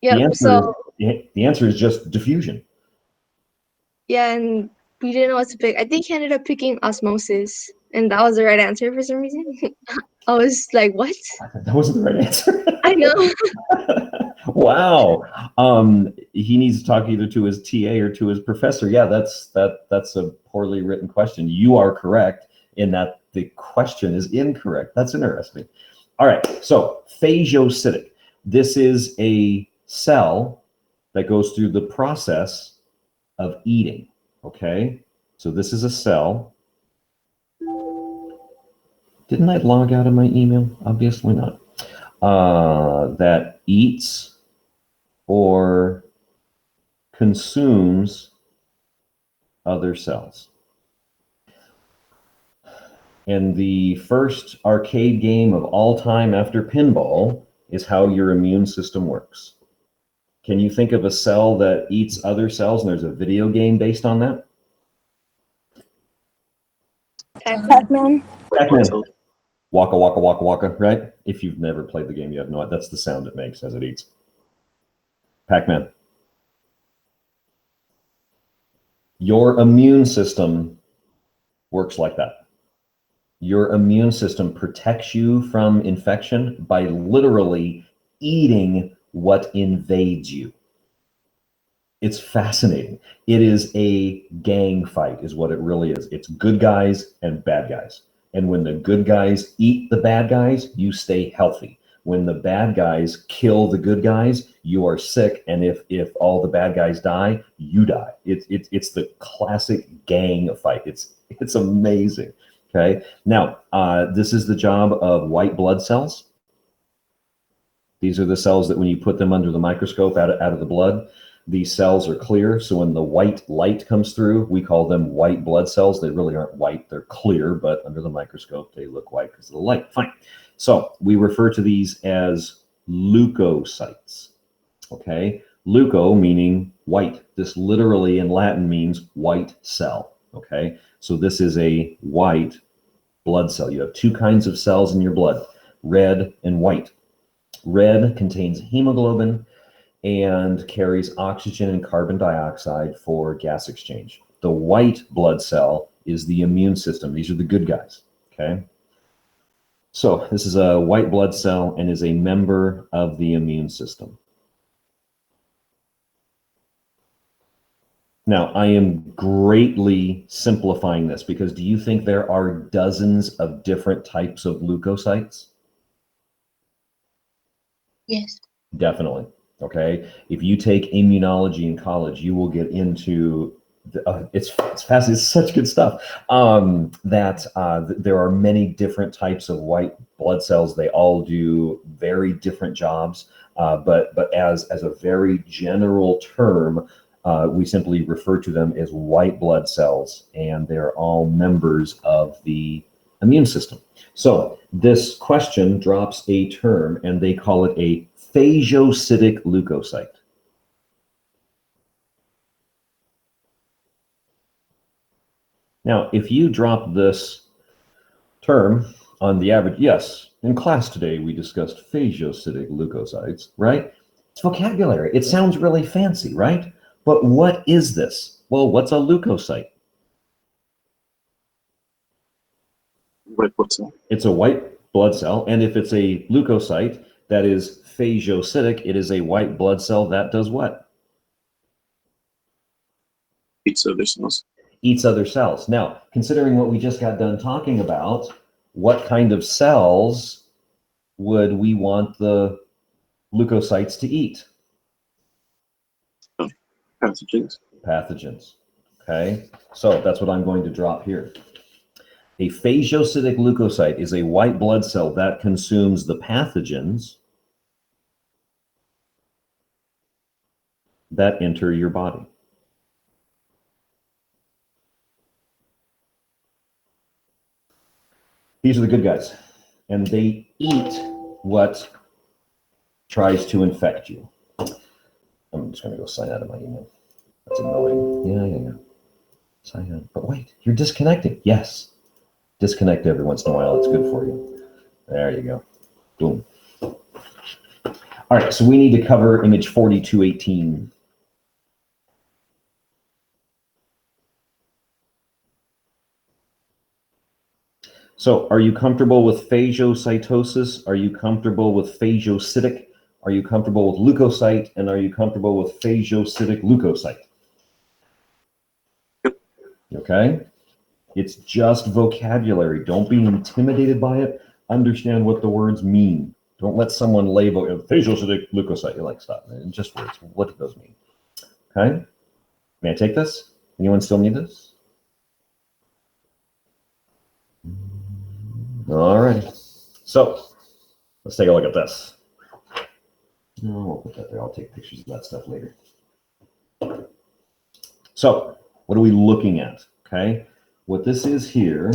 Yeah, The answer is just diffusion. yeah, and we didn't know what to pick. I think he ended up picking osmosis, and that was the right answer for some reason. I was like, what? That wasn't the right answer. I know. Wow. He needs to talk either to his TA or to his professor. Yeah, that's a poorly written question. You are correct in that the question is incorrect. That's interesting. All right, so phagocytic. This is a cell that goes through the process of eating, okay? So this is a cell. Didn't I log out of my email? Obviously not. That eats or consumes other cells. And the first arcade game of all time after pinball is how your immune system works. Can you think of a cell that eats other cells and there's a video game based on that? Pac-Man. Pac-Man. Waka, waka, waka, waka, right? If you've never played the game, you have no idea. That's the sound it makes as it eats. Pac-Man. Your immune system works like that. Your immune system protects you from infection by literally eating what invades you. It's fascinating. It is a gang fight, is what it really is. It's good guys and bad guys. And when the good guys eat the bad guys, you stay healthy. When the bad guys kill the good guys, you are sick. And if all the bad guys die, you die. It's the classic gang fight. It's amazing. Okay. Now, this is the job of white blood cells. These are the cells that when you put them under the microscope out of the blood, these cells are clear. So when the white light comes through, we call them white blood cells. They really aren't white. They're clear, but under the microscope, they look white because of the light. Fine. So we refer to these as leukocytes. Okay. Leuko meaning white. This literally in Latin means white cell. Okay. So this is a white blood cell. You have two kinds of cells in your blood, red and white. Red contains hemoglobin and carries oxygen and carbon dioxide for gas exchange. The white blood cell is the immune system. These are the good guys, okay? So this is a white blood cell and is a member of the immune system. Now, I am greatly simplifying this because do you think there are dozens of different types of leukocytes? Yes. Definitely. Okay. If you take immunology in college, you will get into it's fascinating. It's such good stuff. There are many different types of white blood cells. They all do very different jobs. But as a very general term, we simply refer to them as white blood cells, and they're all members of the immune system. So this question drops a term, and they call it a phagocytic leukocyte. Now, if you drop this term on the average, yes, in class today we discussed phagocytic leukocytes, right? It's vocabulary. It sounds really fancy, right? But what is this? Well, what's a leukocyte? White blood cell. It's a white blood cell, and if it's a leukocyte that is phagocytic, it is a white blood cell that does what? Eats other cells. Eats other cells. Now, considering what we just got done talking about, what kind of cells would we want the leukocytes to eat? Pathogens. Pathogens. Okay, so that's what I'm going to drop here. A phagocytic leukocyte is a white blood cell that consumes the pathogens that enter your body. These are the good guys, and they eat what tries to infect you. I'm just going to go sign out of my email. That's annoying. Yeah. Sign out. But wait, you're disconnecting. Yes. Disconnect every once in a while. It's good for you. There you go. Boom. All right, so we need to cover image 4218. So are you comfortable with phagocytosis? Are you comfortable with phagocytic? Are you comfortable with leukocyte? And are you comfortable with phagocytic leukocyte? Okay? It's just vocabulary. Don't be intimidated by it. Understand what the words mean. Don't let someone label it phagocytic leukocyte. You're like, stop. It's just words. What do those mean? Okay? May I take this? Anyone still need this? All right. So let's take a look at this. No, I won't put that there. I'll take pictures of that stuff later. So what are we looking at? Okay. What this is here.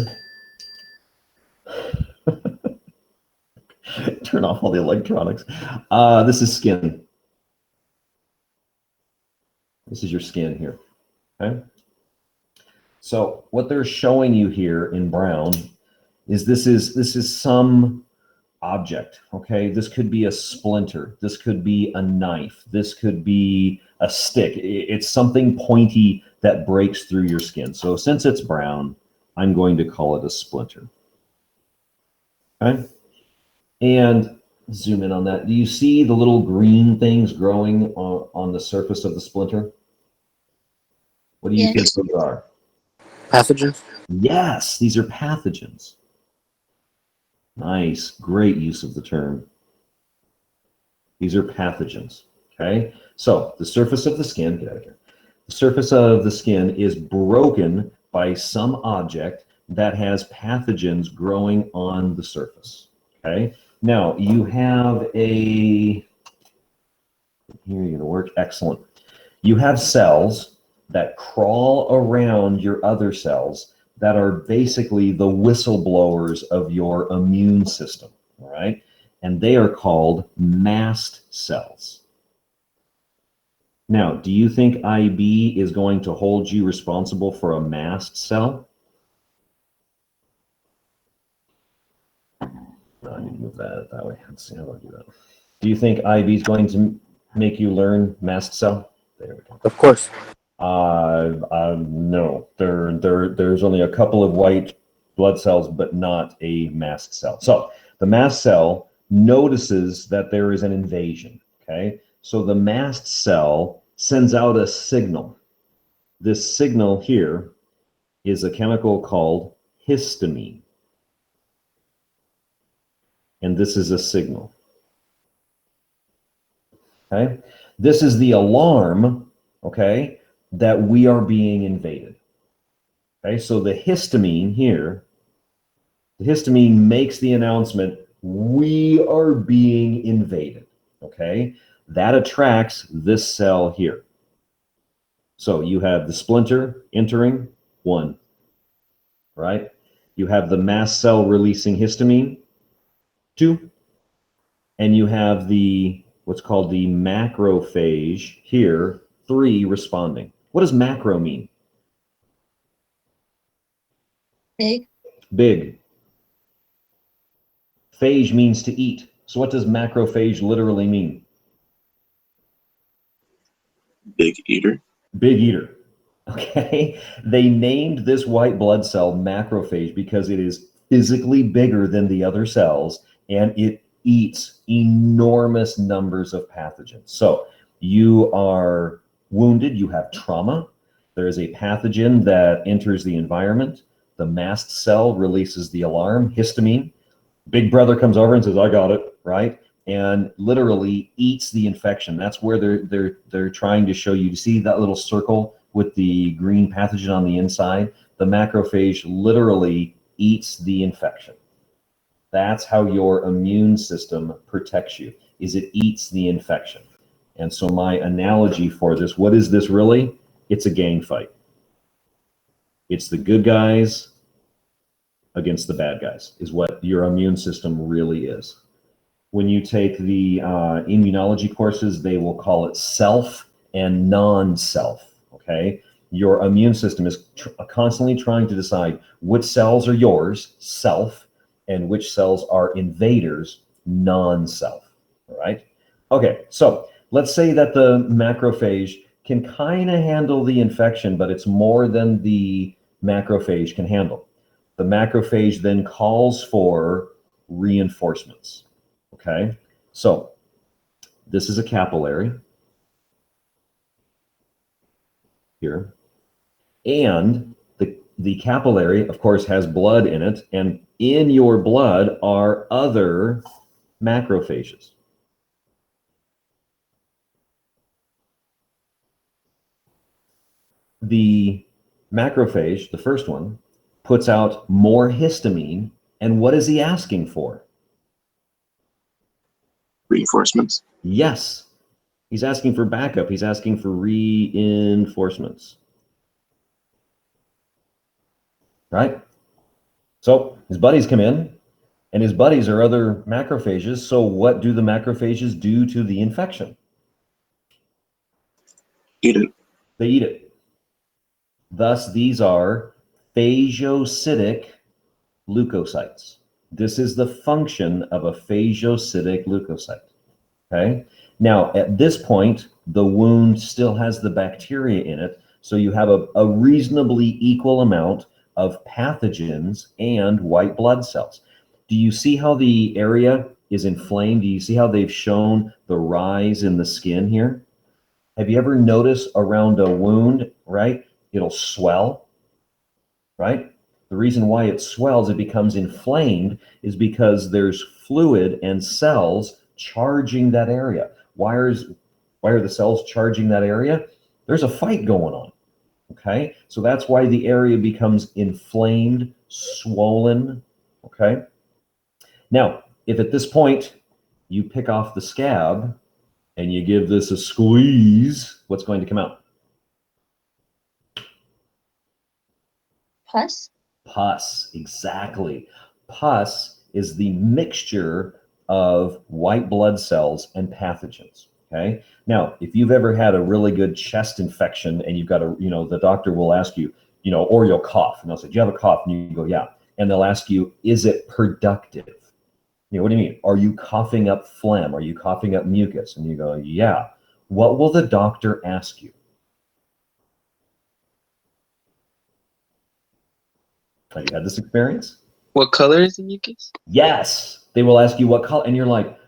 Turn off all the electronics. This is skin. This is your skin here. Okay. So what they're showing you here in brown is this is some object. Okay, this could be a splinter, this could be a knife, this could be a stick. It's something pointy that breaks through your skin. So since it's brown, I'm going to call it a splinter. Okay, and zoom in on that. Do you see the little green things growing on the surface of the splinter? What do you think those are? Pathogens? Yes, these are pathogens. Nice, great use of the term. These are pathogens, okay? So the surface of the skin, get out of here. The surface of the skin is broken by some object that has pathogens growing on the surface, okay? Now you have here you're gonna work, excellent. You have cells that crawl around your other cells that are basically the whistleblowers of your immune system, all right? And they are called mast cells. Now, do you think IB is going to hold you responsible for a mast cell? No, I need to move that way. Let's see how I do that. Do you think IB is going to make you learn mast cell? There we go. Of course. No, there's only a couple of white blood cells, but not a mast cell. So the mast cell notices that there is an invasion, okay? So the mast cell sends out a signal. This signal here is a chemical called histamine. And this is a signal, okay? This is the alarm, okay, that we are being invaded. Okay, so the histamine here, the histamine makes the announcement, we are being invaded. Okay, that attracts this cell here. So you have the splinter entering, 1, right? You have the mast cell releasing histamine, 2, and you have the what's called the macrophage here, 3, responding. What does macro mean? Big. Big. Phage means to eat. So what does macrophage literally mean? Big eater. Big eater. Okay. They named this white blood cell macrophage because it is physically bigger than the other cells and it eats enormous numbers of pathogens. So you are wounded, you have trauma, there is a pathogen that enters the environment, the mast cell releases the alarm, histamine, big brother comes over and says, I got it, right? And literally eats the infection. That's where they're trying to show you. You see that little circle with the green pathogen on the inside, the macrophage literally eats the infection. That's how your immune system protects you, is it eats the infection. And so my analogy for this, what is this really? It's a gang fight. It's the good guys against the bad guys, is what your immune system really is. When you take the immunology courses, they will call it self and non-self, okay? Your immune system is constantly trying to decide which cells are yours, self, and which cells are invaders, non-self, all right? Okay, so let's say that the macrophage can kind of handle the infection, but it's more than the macrophage can handle. The macrophage then calls for reinforcements. Okay, so this is a capillary here, and the capillary, of course, has blood in it, and in your blood are other macrophages. The macrophage, the first one, puts out more histamine, and what is he asking for? Reinforcements. Yes, he's asking for backup. He's asking for reinforcements. Right? So his buddies come in, and his buddies are other macrophages. So what do the macrophages do to the infection? Eat it. They eat it. Thus, these are phagocytic leukocytes. This is the function of a phagocytic leukocyte. Okay. Now, at this point, the wound still has the bacteria in it, so you have a reasonably equal amount of pathogens and white blood cells. Do you see how the area is inflamed? Do you see how they've shown the rise in the skin here? Have you ever noticed around a wound, right? It'll swell, right? The reason why it swells, it becomes inflamed, is because there's fluid and cells charging that area. Why are the cells charging that area? There's a fight going on, okay? So that's why the area becomes inflamed, swollen, okay? Now, if at this point you pick off the scab and you give this a squeeze, what's going to come out? Pus? Pus, exactly. Pus is the mixture of white blood cells and pathogens. Okay. Now, if you've ever had a really good chest infection and you've got the doctor will ask you, or you'll cough, and they'll say, "Do you have a cough?" And you go, "Yeah." And they'll ask you, "Is it productive?" What do you mean? Are you coughing up phlegm? Are you coughing up mucus? And you go, "Yeah." What will the doctor ask you? Have you had this experience? What color is the mucus? Yes. They will ask you what color, and you're like,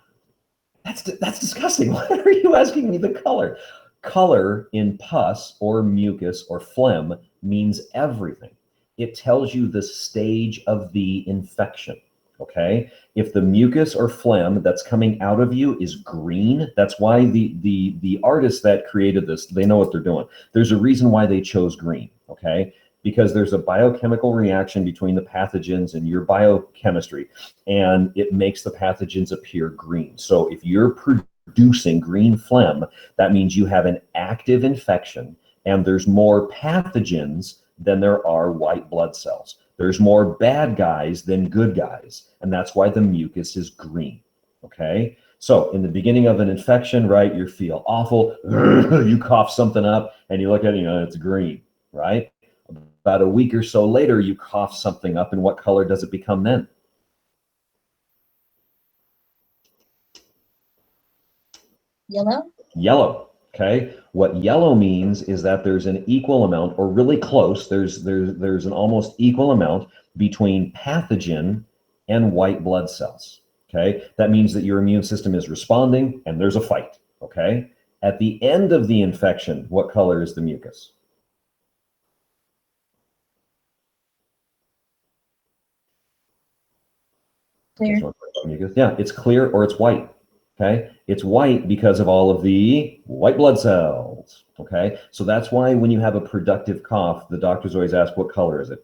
that's disgusting. Why are you asking me the color? Color in pus or mucus or phlegm means everything. It tells you the stage of the infection, okay? If the mucus or phlegm that's coming out of you is green, that's why the artists that created this, they know what they're doing. There's a reason why they chose green, okay? Because there's a biochemical reaction between the pathogens and your biochemistry, and it makes the pathogens appear green. So if you're producing green phlegm, that means you have an active infection, and there's more pathogens than there are white blood cells. There's more bad guys than good guys, and that's why the mucus is green, okay? So in the beginning of an infection, right, you feel awful, you cough something up, and you look at it, it's green, right? About a week or so later, you cough something up, and what color does it become then? Yellow? Yellow, okay? What yellow means is that there's an equal amount, or really close, there's an almost equal amount between pathogen and white blood cells, okay? That means that your immune system is responding, and there's a fight, okay? At the end of the infection, what color is the mucus? Clear. Yeah, it's clear or it's white. Okay, it's white because of all of the white blood cells. cells. Okay, so that's why when you have a productive cough, the doctors always ask, what color is it?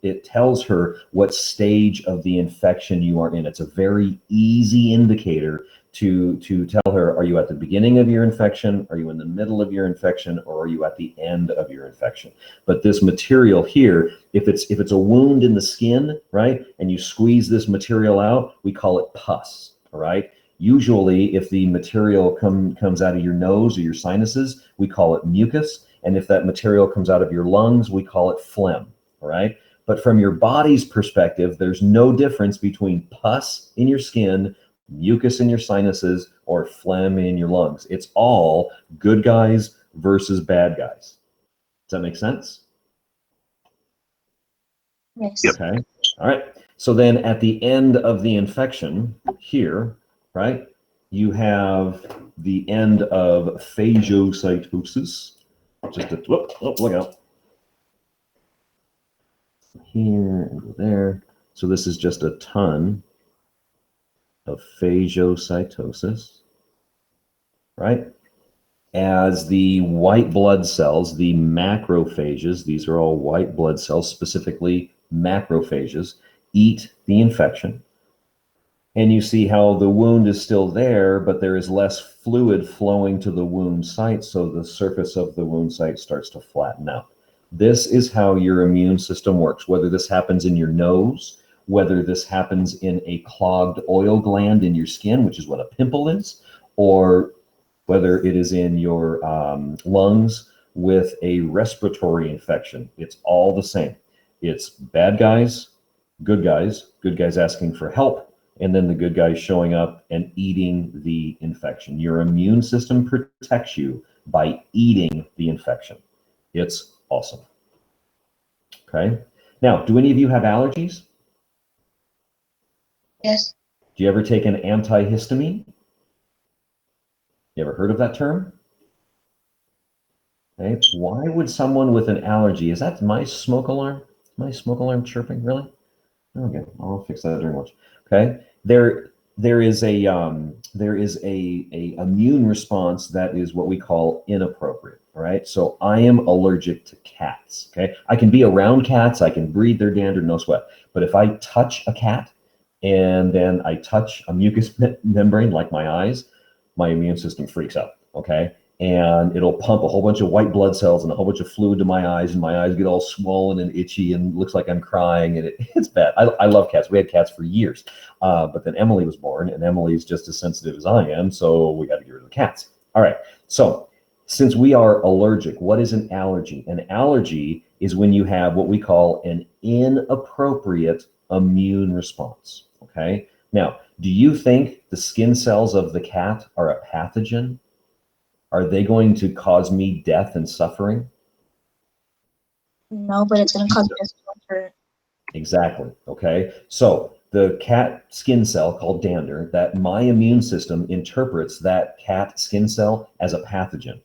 It tells her what stage of the infection you are in. It's a very easy indicator to tell her, are you at the beginning of your infection? Are you in the middle of your infection? Or are you at the end of your infection? But this material here, if it's a wound in the skin, right, and you squeeze this material out, we call it pus, all right? Usually, if the material comes out of your nose or your sinuses, we call it mucus. And if that material comes out of your lungs, we call it phlegm, all right? But from your body's perspective, there's no difference between pus in your skin, mucus in your sinuses, or phlegm in your lungs. It's all good guys versus bad guys. Does that make sense? Yes. Yep. Okay. All right. So then at the end of the infection here, right, you have the end of phagocytosis. Just a, look out. Here and go there. So this is just a ton of phagocytosis, right? As the white blood cells, the macrophages, these are all white blood cells, specifically macrophages, eat the infection. And you see how the wound is still there, but there is less fluid flowing to the wound site, so the surface of the wound site starts to flatten out. This is how your immune system works, whether this happens in your nose, whether this happens in a clogged oil gland in your skin, which is what a pimple is, or whether it is in your lungs with a respiratory infection. It's all the same. It's bad guys, good guys asking for help, and then the good guys showing up and eating the infection. Your immune system protects you by eating the infection. It's awesome. Okay. Now, do any of you have allergies? Yes. Do you ever take an antihistamine? You ever heard of that term? Okay. Why would someone with an allergy, is that my smoke alarm? My smoke alarm chirping, really? Okay, I'll fix that during lunch. Okay, there is a immune response that is what we call inappropriate. All right, so I am allergic to cats. Okay, I can be around cats, I can breathe their dander, no sweat. But if I touch a cat and then I touch a mucous membrane like my eyes, my immune system freaks out. Okay. And it'll pump a whole bunch of white blood cells and a whole bunch of fluid to my eyes, and my eyes get all swollen and itchy and looks like I'm crying, and it's bad. I love cats. We had cats for years, but then Emily was born, and Emily's just as sensitive as I am, so we got to get rid of the cats. All right, so since we are allergic, what is an allergy? An allergy is when you have what we call an inappropriate immune response, okay? Now, do you think the skin cells of the cat are a pathogen? Are they going to cause me death and suffering? No, but it's gonna cause discomfort. Exactly. Okay. So the cat skin cell called dander, that my immune system interprets that cat skin cell as a pathogen.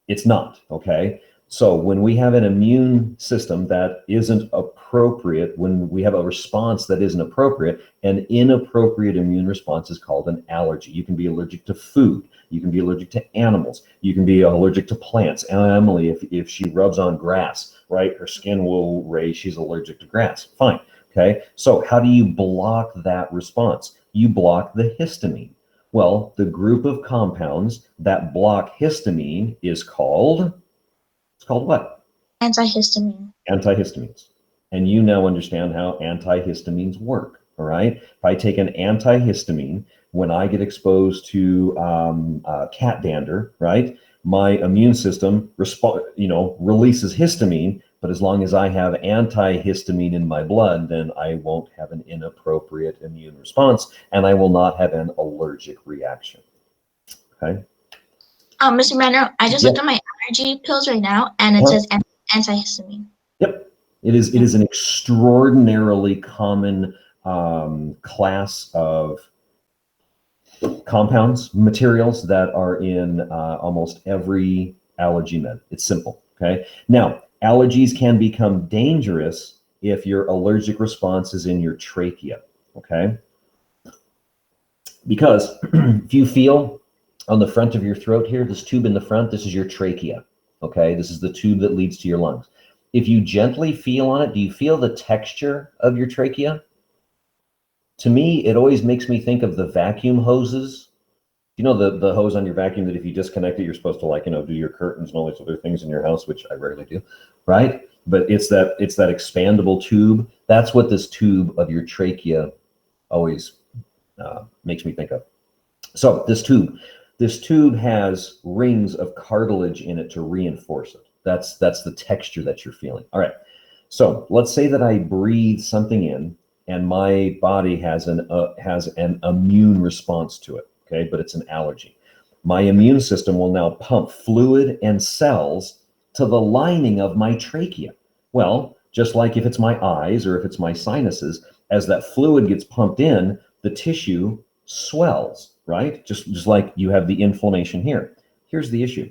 It's not. Okay. So when we have an immune system that isn't appropriate, when we have a response that isn't appropriate, an inappropriate immune response is called an allergy. You can be allergic to food. You can be allergic to animals. You can be allergic to plants. Emily, if she rubs on grass, right, her skin will raise. She's allergic to grass. Fine. Okay. So how do you block that response? You block the histamine. Well, the group of compounds that block histamine is called, it's called what? Antihistamine. Antihistamines. And you now understand how antihistamines work. All right. If I take an antihistamine, when I get exposed to cat dander, right, my immune system releases histamine. But as long as I have antihistamine in my blood, then I won't have an inappropriate immune response, and I will not have an allergic reaction. Okay. Mr. Manner, I just looked at my allergy pills right now, and it says antihistamine. Yep. It is an extraordinarily common class of compounds, materials that are in almost every allergy med. It's simple. Okay. Now, allergies can become dangerous if your allergic response is in your trachea. Okay. Because if you feel on the front of your throat here, this tube in the front, this is your trachea. Okay, this is the tube that leads to your lungs. If you gently feel on it, do you feel the texture of your trachea? To me, it always makes me think of the vacuum hoses. You know, the hose on your vacuum that if you disconnect it, you're supposed to, like, you know, do your curtains and all these other things in your house, which I rarely do, right? But it's that expandable tube. That's what this tube of your trachea always makes me think of. So this tube has rings of cartilage in it to reinforce it. That's the texture that you're feeling. All right. So let's say that I breathe something in and my body has an immune response to it. Okay, but it's an allergy. My immune system will now pump fluid and cells to the lining of my trachea. Well, just like if it's my eyes or if it's my sinuses, as that fluid gets pumped in, the tissue swells, right? Just like you have the inflammation here. Here's the issue.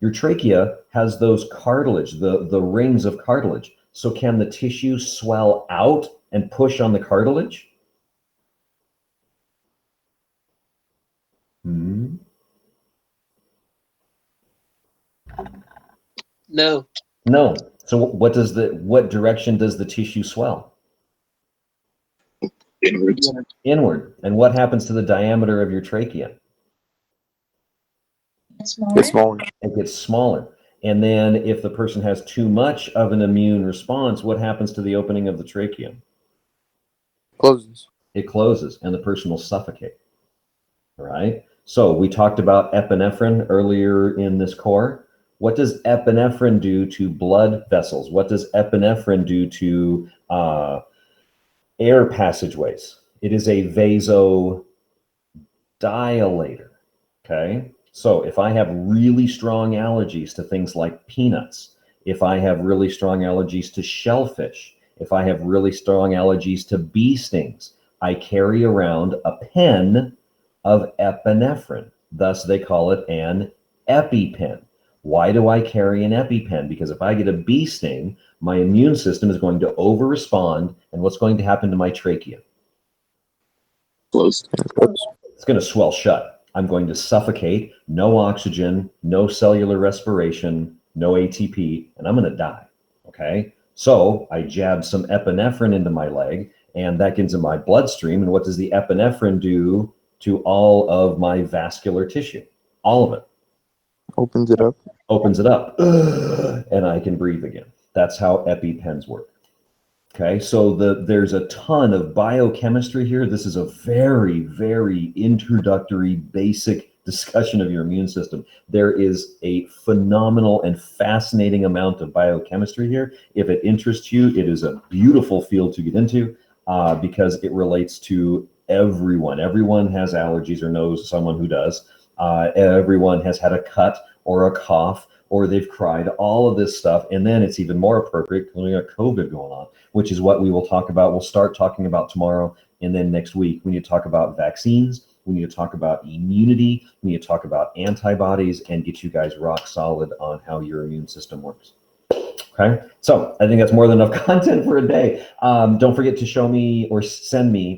Your trachea has those cartilage, the rings of cartilage. So can the tissue swell out and push on the cartilage? Hmm. No. No. So what direction does the tissue swell? Inwards. Inward. And what happens to the diameter of your trachea? It's smaller. It's smaller. It gets smaller. And then if the person has too much of an immune response, what happens to the opening of the trachea? Closes. It closes and the person will suffocate. All right. So we talked about epinephrine earlier in this core. What does epinephrine do to blood vessels? What does epinephrine do to air passageways? It is a vasodilator. Okay. So if I have really strong allergies to things like peanuts, if I have really strong allergies to shellfish, if I have really strong allergies to bee stings, I carry around a pen of epinephrine. Thus, they call it an EpiPen. Why do I carry an EpiPen? Because if I get a bee sting, my immune system is going to over-respond, and what's going to happen to my trachea? Close. It's going to swell shut. I'm going to suffocate, no oxygen, no cellular respiration, no ATP, and I'm going to die, okay? So I jab some epinephrine into my leg, and that gets in my bloodstream, and what does the epinephrine do to all of my vascular tissue? All of it. Opens it up. Opens it up, and I can breathe again. That's how EpiPens work. Okay, so there's a ton of biochemistry here. This is a very, very introductory, basic discussion of your immune system. There is a phenomenal and fascinating amount of biochemistry here. If it interests you, it is a beautiful field to get into because it relates to everyone. Everyone has allergies or knows someone who does. Everyone has had a cut or a cough, or they've cried, all of this stuff. And then it's even more appropriate because we got COVID going on, which is what we will talk about. We'll start talking about tomorrow. And then next week, we need to talk about vaccines. We need to talk about immunity. We need to talk about antibodies and get you guys rock solid on how your immune system works. Okay, so I think that's more than enough content for a day. Don't forget to show me or send me